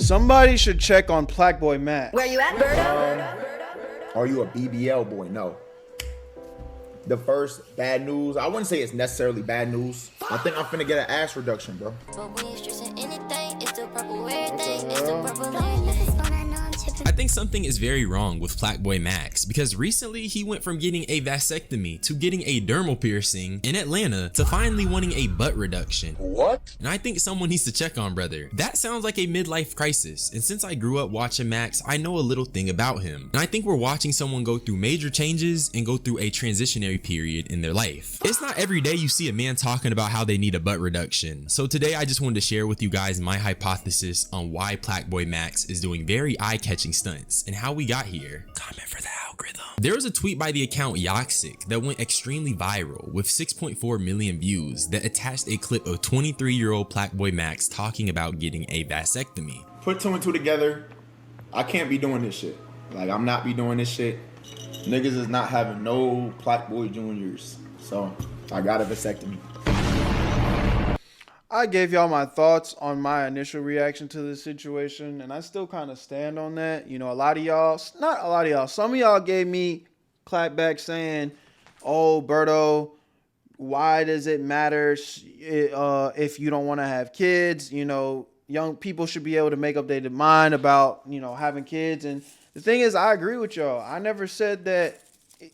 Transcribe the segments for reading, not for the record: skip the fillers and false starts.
Somebody should check on PlaqueboyMax. Where you at, Berto? Are you a BBL boy? No. The first bad news, I wouldn't say it's necessarily bad news. I think I'm finna get an ass reduction, bro. I think something is very wrong with PlaqueboyMax because recently he went from getting a vasectomy to getting a dermal piercing in Atlanta to finally wanting a butt reduction. What? And I think someone needs to check on brother. That sounds like a midlife crisis, and since I grew up watching Max, I know a little thing about him. And I think we're watching someone go through major changes and go through a transitionary period in their life. It's not every day you see a man talking about how they need a butt reduction. So today I just wanted to share with you guys my hypothesis on why PlaqueboyMax is doing very eye-catching stunts and how we got here. Comment for the algorithm. There was a tweet by the account Yoxic that went extremely viral with 6.4 million views that attached a clip of 23-year-old PlaqueboyMax talking about getting a vasectomy. Put two and two together. I can't be doing this shit. Like, I'm not be doing this shit. Niggas is not having no Plaqueboy Juniors. So, I got a vasectomy. I gave y'all my thoughts on my initial reaction to this situation, and I still kind of stand on that. You know, a lot of y'all, not a lot of y'all, some of y'all gave me clapback saying, oh, Berto, why does it matter if you don't want to have kids? You know, young people should be able to make up their mind about, you know, having kids. And the thing is, I agree with y'all. I never said that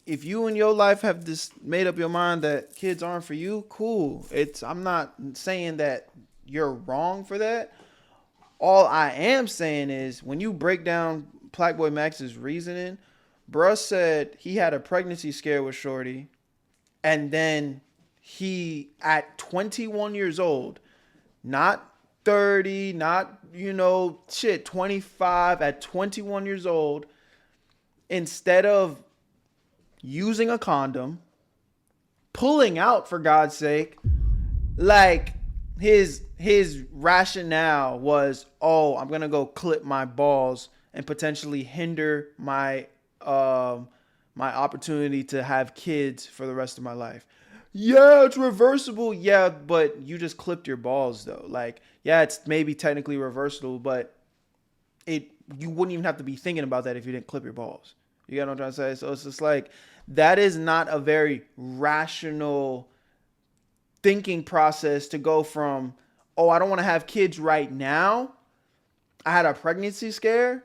if you in your life have just made up your mind that kids aren't for you, cool. I'm not saying that you're wrong for that. All I am saying is when you break down PlaqueboyMax's reasoning, bruh said he had a pregnancy scare with shorty, and then he at 21 years old, not 30, not, you know, shit, 25, at 21 years old, instead of using a condom, pulling out for God's sake, like his rationale was, oh, I'm gonna go clip my balls and potentially hinder my my opportunity to have kids for the rest of my life. Yeah, it's reversible. Yeah, but you just clipped your balls though. Like, yeah, it's maybe technically reversible, but you wouldn't even have to be thinking about that if you didn't clip your balls. You get what I'm trying to say? So it's just like, that is not a very rational thinking process to go from, oh, I don't want to have kids right now. I had a pregnancy scare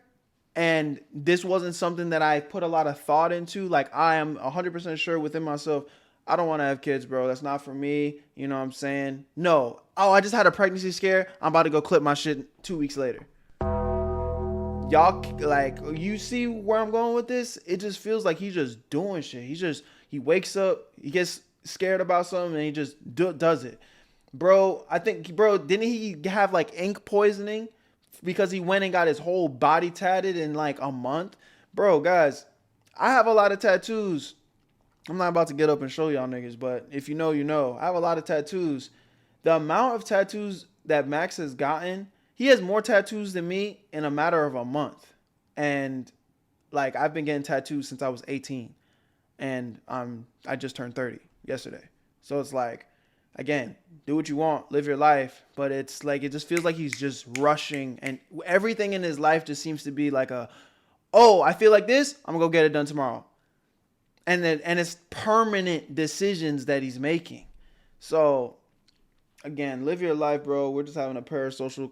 and this wasn't something that I put a lot of thought into. Like, I am 100% sure within myself, I don't want to have kids, bro. That's not for me. You know what I'm saying? No. Oh, I just had a pregnancy scare. I'm about to go clip my shit 2 weeks later. Y'all, like, you see where I'm going with this? It just feels like he's just doing shit. He wakes up, he gets scared about something, and he just does it. Bro, didn't he have, like, ink poisoning because he went and got his whole body tatted in, like, a month? Bro, guys, I have a lot of tattoos. I'm not about to get up and show y'all niggas, but if you know, you know. I have a lot of tattoos. The amount of tattoos that Max has gotten, he has more tattoos than me in a matter of a month. And like, I've been getting tattoos since I was 18 and I just turned 30 yesterday. So it's like, again, do what you want, live your life. But it's like, it just feels like he's just rushing, and everything in his life just seems to be like oh, I feel like this, I'm gonna go get it done tomorrow. And it's permanent decisions that he's making. So again, live your life, bro. We're just having a parasocial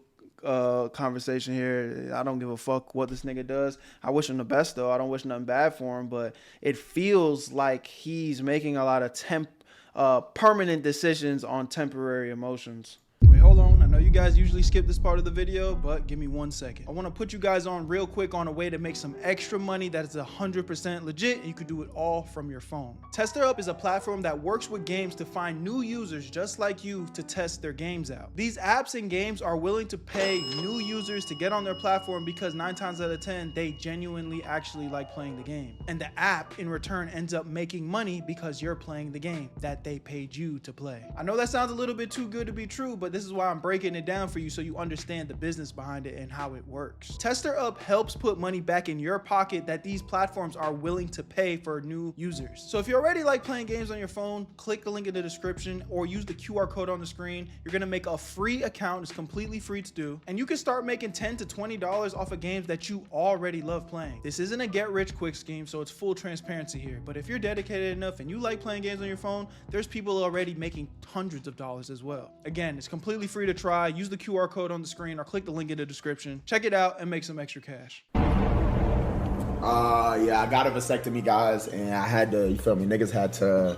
conversation here. I don't give a fuck what this nigga does. I wish him the best though. I don't wish nothing bad for him, but it feels like he's making a lot of permanent decisions on temporary emotions. Wait, hold on. I know you guys usually skip this part of the video, but give me 1 second. I want to put you guys on real quick on a way to make some extra money that is 100% legit, and you can do it all from your phone. TesterUp is a platform that works with games to find new users just like you to test their games out. These apps and games are willing to pay new users to get on their platform because 9 times out of 10, they genuinely actually like playing the game. And the app in return ends up making money because you're playing the game that they paid you to play. I know that sounds a little bit too good to be true, but this is why I'm breaking breaking it down for you so you understand the business behind it and how it works. Tester Up helps put money back in your pocket that these platforms are willing to pay for new users. So if you already like playing games on your phone, click the link in the description or use the QR code on the screen. You're gonna make a free account. It's completely free to do. And you can start making $10 to $20 off of games that you already love playing. This isn't a get rich quick scheme, so it's full transparency here. But if you're dedicated enough and you like playing games on your phone, there's people already making hundreds of dollars as well. Again, it's completely free to try. Use the QR code on the screen or click the link in the description. Check it out and make some extra cash. Yeah, I got a vasectomy, guys, and I had to, you feel me, niggas had to,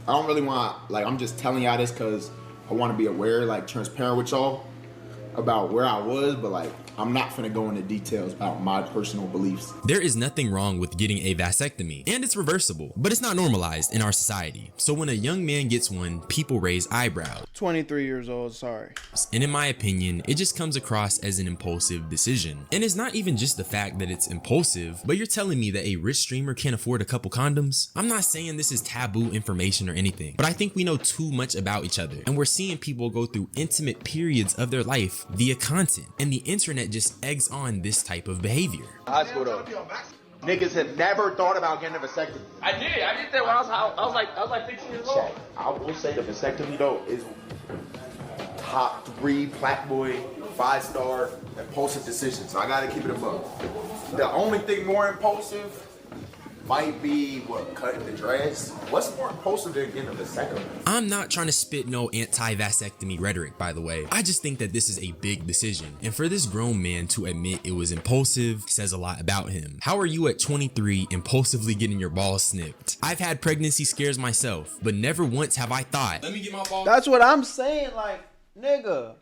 I don't really want, like, I'm just telling y'all this because I want to be aware, like, transparent with y'all about where I was, but, like, I'm not finna go into details about my personal beliefs. There is nothing wrong with getting a vasectomy, and it's reversible, but it's not normalized in our society. So when a young man gets one, people raise eyebrows. 23 years old, sorry. And in my opinion, it just comes across as an impulsive decision. And it's not even just the fact that it's impulsive, but you're telling me that a rich streamer can't afford a couple condoms? I'm not saying this is taboo information or anything, but I think we know too much about each other, and we're seeing people go through intimate periods of their life via content, and the internet just eggs on this type of behavior. High school though, niggas have never thought about getting a vasectomy. I did that when I was like 15 years old. I will say the vasectomy though is top 3 Plaqueboy 5-star impulsive decisions. So I gotta keep it above. The only thing more impulsive might be what, cutting the dress. What's more impulsive than getting a vasectomy? I'm not trying to spit no anti-vasectomy rhetoric, by the way. I just think that this is a big decision. And for this grown man to admit it was impulsive says a lot about him. How are you at 23 impulsively getting your balls snipped? I've had pregnancy scares myself, but never once have I thought, let me get my balls. That's what I'm saying, like, nigga.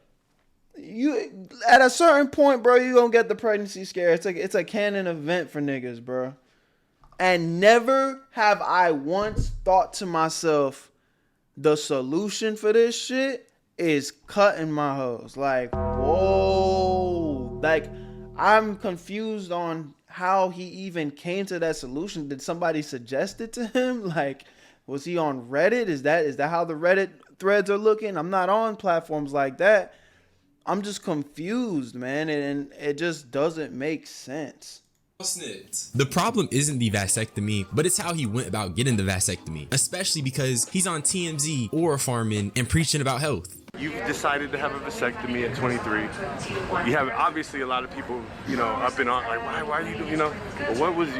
You at a certain point, bro, you gonna get the pregnancy scare. It's a canon event for niggas, bro. And never have I once thought to myself, the solution for this shit is cutting my hose. Like, whoa. Like, I'm confused on how he even came to that solution. Did somebody suggest it to him? Like, was he on Reddit? Is that how the Reddit threads are looking? I'm not on platforms like that. I'm just confused, man. And it just doesn't make sense. The problem isn't the vasectomy, but it's how he went about getting the vasectomy, especially because he's on TMZ or farming and preaching about health. You've decided to have a vasectomy at 23. You have obviously a lot of people, you know, up and on, like, why are you doing, you know? But what was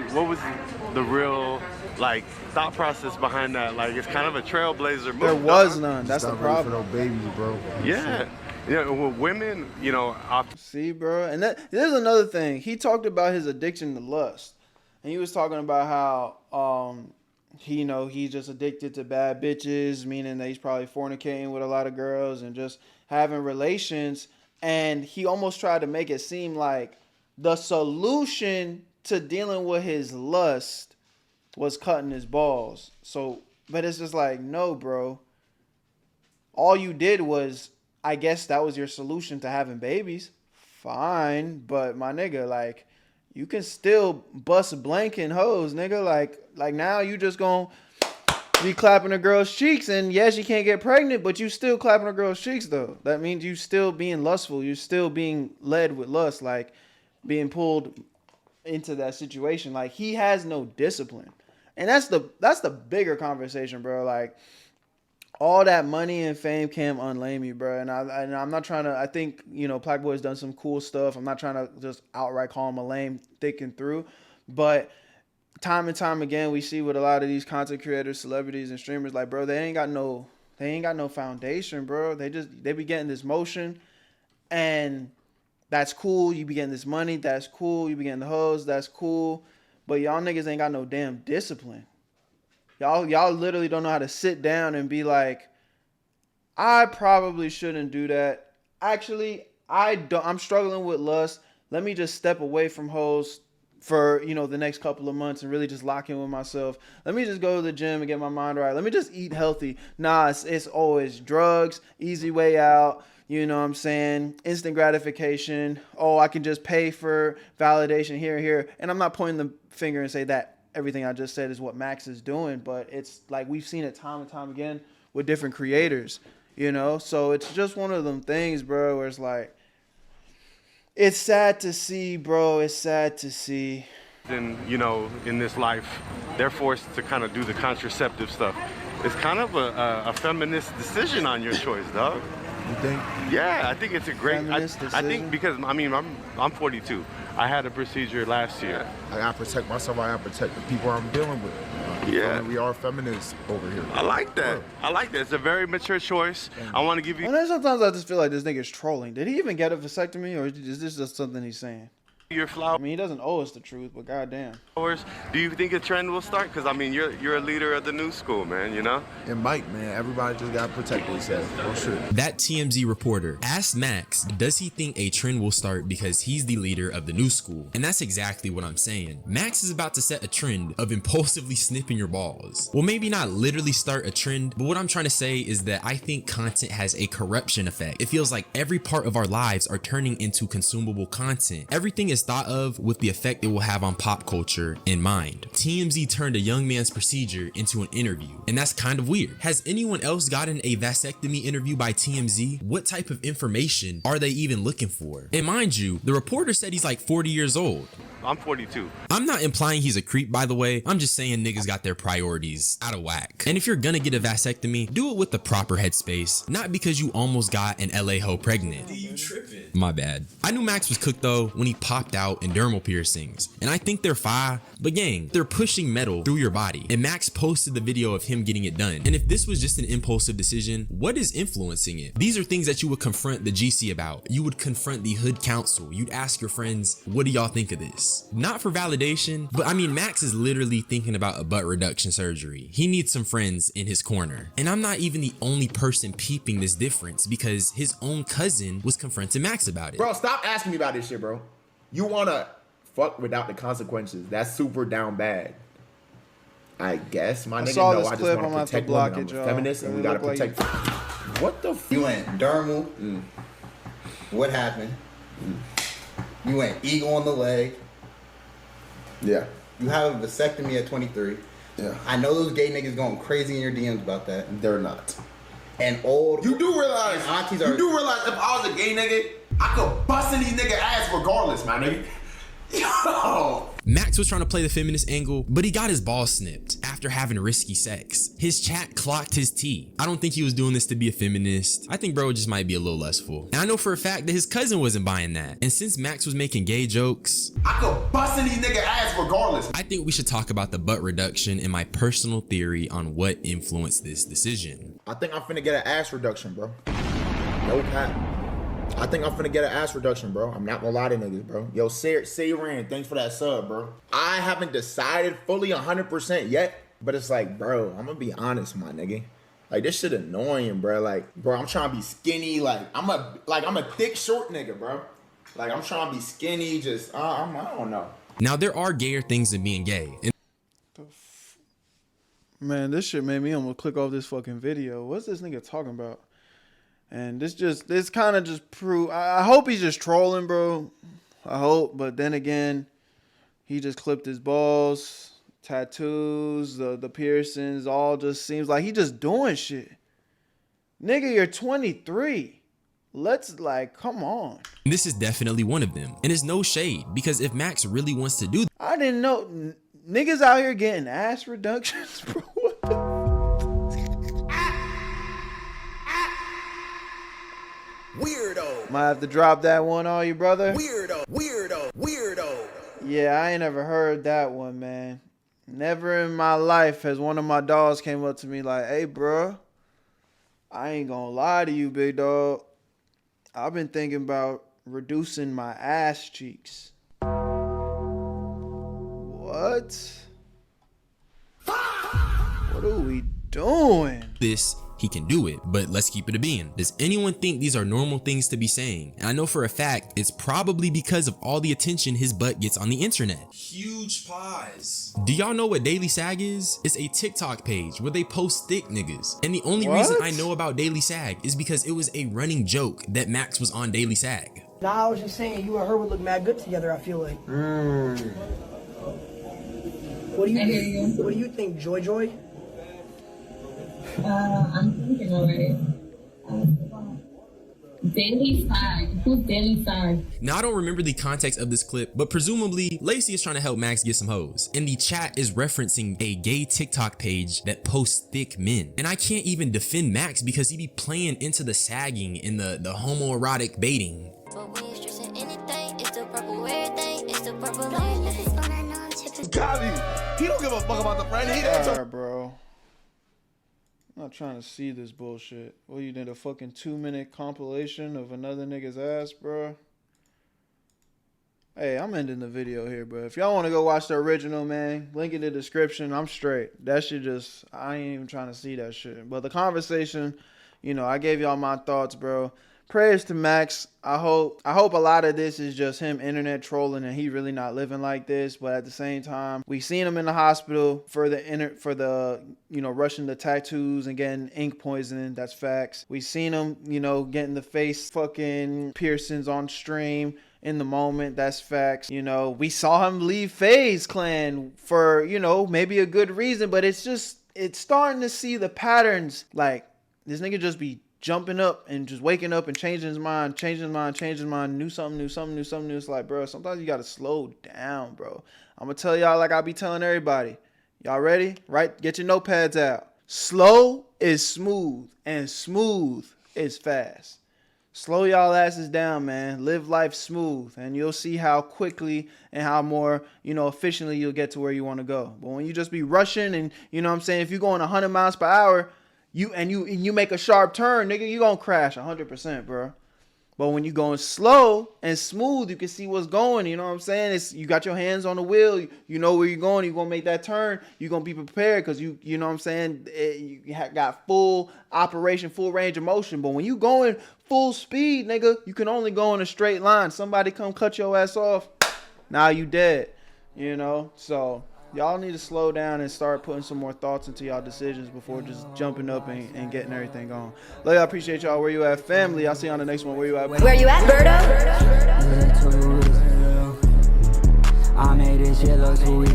the real, like, thought process behind that? Like, it's kind of a trailblazer move. There was none. That's the problem. No babies, bro. Yeah. Yeah, well, women, you know, see, bro, and there's another thing. He talked about his addiction to lust, and he was talking about how he's just addicted to bad bitches, meaning that he's probably fornicating with a lot of girls and just having relations. And he almost tried to make it seem like the solution to dealing with his lust was cutting his balls. So, but it's just like, no, bro. All you did was, I guess that was your solution to having babies. Fine, but my nigga, like, you can still bust blanking hoes, nigga. Like now you just gonna be clapping a girl's cheeks, and yes, you can't get pregnant, but you still clapping a girl's cheeks though. That means you still being lustful. You're still being led with lust, like being pulled into that situation. Like, he has no discipline, and that's the bigger conversation, bro. Like, all that money and fame can't unlame you, bro. And I'm not trying to, I think, you know, Plaqueboy's done some cool stuff. I'm not trying to just outright call him a lame, thick and through. But time and time again, we see with a lot of these content creators, celebrities, and streamers, like, bro, they ain't got no foundation, bro. They be getting this motion, and that's cool. You be getting this money, that's cool. You be getting the hoes, that's cool. But y'all niggas ain't got no damn discipline. Y'all literally don't know how to sit down and be like, I probably shouldn't do that. Actually, I'm struggling with lust. Let me just step away from hoes for, you know, the next couple of months and really just lock in with myself. Let me just go to the gym and get my mind right. Let me just eat healthy. Nah, it's always drugs, easy way out. You know what I'm saying? Instant gratification. Oh, I can just pay for validation here and here. And I'm not pointing the finger and say that everything I just said is what Max is doing, but it's like we've seen it time and time again with different creators. you know? So it's just one of them things, bro, where it's like, it's sad to see, bro. It's sad to see. And, you know, in this life, they're forced to kind of do the contraceptive stuff. It's kind of a feminist decision on your choice, dog. You think? Yeah, I think it's a great. I Feminist think decision? because I mean I'm 42. I had a procedure last year. I gotta protect myself. I gotta protect the people I'm dealing with. Yeah. We are feminists over here. I like that. I like that. It's a very mature choice. I want to give you. And then sometimes I just feel like this nigga's trolling. Did he even get a vasectomy, or is this just something he's saying? your I flowers. mean, he doesn't owe us the truth, but goddamn. Do you think a trend will start? Because I mean, you're a leader of the new school, man. You know. It might, man. Everybody just gotta protect themselves. Oh shit. That TMZ reporter asked Max, does he think a trend will start because he's the leader of the new school? And that's exactly what I'm saying. Max is about to set a trend of impulsively snipping your balls. Well, maybe not literally start a trend, but what I'm trying to say is that I think content has a corruption effect. It feels like every part of our lives are turning into consumable content. Everything is thought of with the effect it will have on pop culture in mind. TMZ turned a young man's procedure into an interview, and that's kind of weird. Has anyone else gotten a vasectomy interview by TMZ? What type of information are they even looking for? And mind you, the reporter said he's like 40 years old. I'm 42. I'm not implying he's a creep, by the way. I'm just saying niggas got their priorities out of whack. And if you're gonna get a vasectomy, do it with the proper headspace, not because you almost got an LA hoe pregnant. You tripping? My bad. I knew Max was cooked though when he popped out in dermal piercings, and I think they're fire, but gang, they're pushing metal through your body. And Max posted the video of him getting it done. And if this was just an impulsive decision, what is influencing it? These are things that you would confront the GC about. You would confront the hood council. You'd ask your friends, what do y'all think of this? Not for validation, but I mean, Max is literally thinking about a butt reduction surgery. He needs some friends in his corner. And I'm not even the only person peeping this difference, because his own cousin was confronting Max about it. Bro, stop asking me about this shit, bro. You wanna fuck without the consequences. That's super down bad. I guess my nigga saw know this I just clip, want I'm to gonna have to protect block women. it, I'm a y'all. feminist and we It gotta look like protect. What the You went dermal. What happened? You went eagle on the leg. Yeah. You have a vasectomy at 23. Yeah. I know those gay niggas going crazy in your DMs about that. They're not. And old. You do realize, and aunties you are. do realize if I was a gay nigga, I could bust in these nigga ass regardless, my nigga. Yo. Max was trying to play the feminist angle, but he got his balls snipped after having risky sex. His chat clocked his tea. I don't think he was doing this to be a feminist. I think bro just might be a little lustful. And I know for a fact that his cousin wasn't buying that. And since Max was making gay jokes, I could bust in these nigga ass regardless. I think we should talk about the butt reduction and my personal theory on what influenced this decision. I think I'm finna get an ass reduction, bro. No cap. I think I'm finna get an ass reduction, bro. I'm not gonna lie to niggas, bro. Yo, say Rand, thanks for that sub, bro. I haven't decided fully 100% yet, but it's like, bro, I'm gonna be honest, my nigga. Like, this shit annoying, bro. Like, bro, I'm trying to be skinny. Like, I'm a thick, short nigga, bro. Like, I'm trying to be skinny. Just, I don't know. Now there are gayer things than being gay. And Man, this shit made me almost click off this fucking video. What's this nigga talking about? And this kind of just prove. I hope he's just trolling, bro. I hope, but then again, he just clipped his balls, tattoos, the piercings, all just seems like he just doing shit. Nigga, you're 23. Let's come on. this is definitely one of them. And it's no shade, because if Max really wants to do I didn't know niggas out here getting ass reductions, bro. What the? Weirdo. Might have to drop that one on you, brother. Weirdo. Weirdo. Weirdo. Yeah, I ain't never heard that one, man. Never in my life has one of my dogs came up to me like, hey, bro, I ain't gonna lie to you, big dog. I've been thinking about reducing my ass cheeks. What? What are we doing? this, he can do it. But let's keep it a bean. Does anyone think these are normal things to be saying? And I know for a fact it's probably because of all the attention his butt gets on the internet. Huge pause. Do y'all know what Daily Sag is? It's a TikTok page where they post thick niggas. And the only What? reason I know about Daily Sag is because it was a running joke that Max was on Daily Sag. Nah, I was just saying you and her would look mad good together, I feel like. What do you think? What do you think, Joy Joy? I'm thinking already. Daily side. Who's daily side? Now, I don't remember the context of this clip, but presumably Lacey is trying to help Max get some hoes. And the chat is referencing a gay TikTok page that posts thick men. And I can't even defend Max because he be playing into the sagging and the homoerotic baiting. He don't give a fuck about the friend. He didn't. Alright, bro. I'm not trying to see this bullshit. What, you did a fucking 2-minute compilation of another nigga's ass, bro? Hey, I'm ending the video here, bro. If y'all want to go watch the original, man, link in the description. I'm straight. That shit just, I ain't even trying to see that shit. But the conversation, you know, I gave y'all my thoughts, bro. Prayers to Max. I hope a lot of this is just him internet trolling and he really not living like this. But at the same time, we seen him in the hospital for the you know, rushing the tattoos and getting ink poisoning. That's facts. We seen him, you know, getting the face fucking piercings on stream in the moment. That's facts. You know, we saw him leave FaZe Clan for, you know, maybe a good reason, but it's starting to see the patterns. Like, this nigga just be jumping up and just waking up and changing his mind, knew something. It's like, bro, sometimes you gotta slow down, bro. I'm gonna tell y'all like I be telling everybody. Y'all ready? Right? Get your notepads out. Slow is smooth and smooth is fast. Slow y'all asses down, man. Live life smooth and you'll see how quickly and how more, you know, efficiently you'll get to where you want to go. But when you just be rushing and, you know what I'm saying, if you're going 100 miles per hour, you make a sharp turn, nigga, you gonna crash 100%, bro. But when you going slow and smooth, you can see what's going. You know what I'm saying? You got your hands on the wheel. You know where you're going. You're gonna make that turn. You're gonna be prepared because you know what I'm saying. You got full operation, full range of motion. But when you going full speed, nigga, you can only go in a straight line. Somebody come cut your ass off, now you dead. You know, so y'all need to slow down and start putting some more thoughts into y'all decisions before just jumping up and getting everything going. Love y'all, appreciate y'all. Where you at, family? I'll see you on the next one. Where you at? Where you at, Berto? I made this shit look sweet.